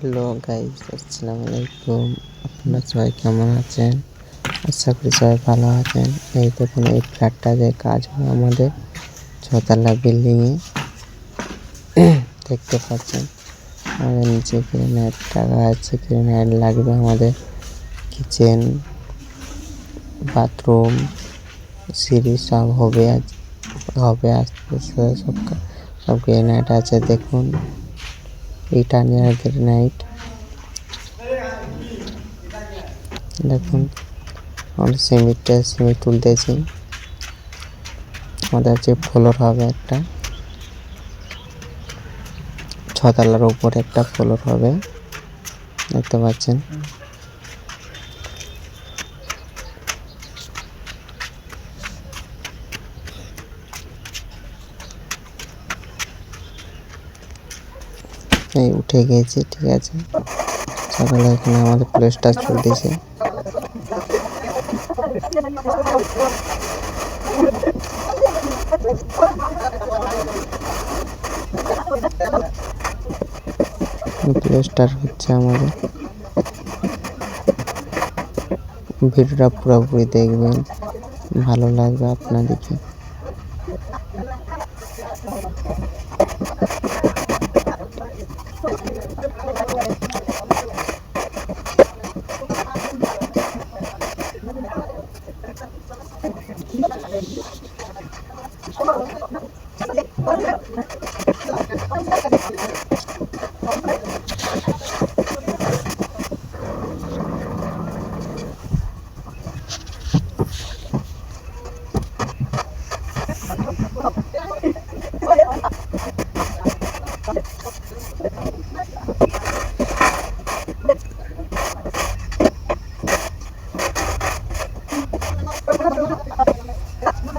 Hello guys, আসসালামু আলাইকুম। আপনারা সবাই কেমন আছেন? আশা করি সবাই ভালো আছেন। এই দেখুন, এই ফ্ল্যাটটাতে কাজ হয় আমাদের ছতলা বিল্ডিংয়ে। দেখতে পাচ্ছেন আমাদের নিচে গ্রেনাইট টাকা আছে। গ্রেনাইট লাগবে আমাদের কিচেন, বাথরুম, সিঁড়ি সব হবে আস্তে আস্তে সব গ্রেনাইট আছে। দেখুন, এটা নিয়ে গ্রেনাইট দেখুন, আমরা সিমেন্ট তুলতেছি। আমাদের যে ফ্লোর হবে, একটা ছতলার উপরে একটা ফ্লোর হবে, দেখতে পাচ্ছেন। এই উঠে গিয়েছে, ঠিক আছে। সকালে এখানে আমাদের প্লেসটা চলতেছে। প্লেসটার হচ্ছে আমাদের। ভিডিওটা পুরোপুরি দেখবেন, ভালো লাগবে আপনাদেরকে।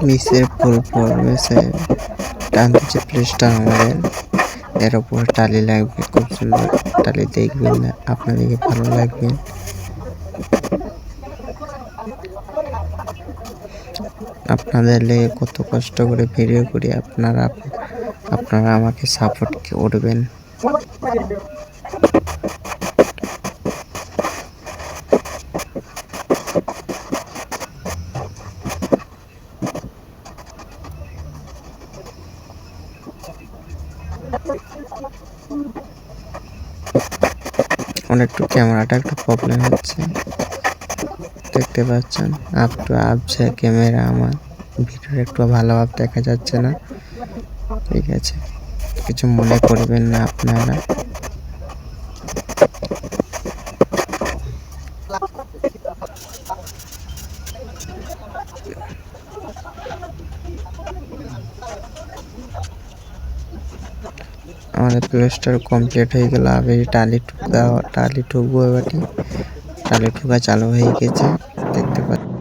নিচের ফুল পরিবেশে টানতেছে প্লেসটা আমাদের। এর উপরে টালি লাগবে, খুব সুন্দর টালি। দেখবেন না, আপনাদেরকে ভালো লাগবে। আপনাদের লেগে কত কষ্ট করে ভিডিও করি, আপনারা আমাকে সাপোর্ট করবেন। অনেকটু ক্যামেরাটা একটু প্রবলেম হচ্ছে, দেখতে পাচ্ছেন। আপছে ক্যামেরা, আমার ভিডিওটা একটু ভালোভাবে দেখা যাচ্ছে না, ঠিক আছে। কিছু মনে করবেন না আপনারা। আমাদের প্লেসটার কমপ্লিট হয়ে গেল। আবার টালি ঠুকবো। এবারটি টালি ঠুকা চালু হয়ে গেছে, দেখতে পাচ্ছি।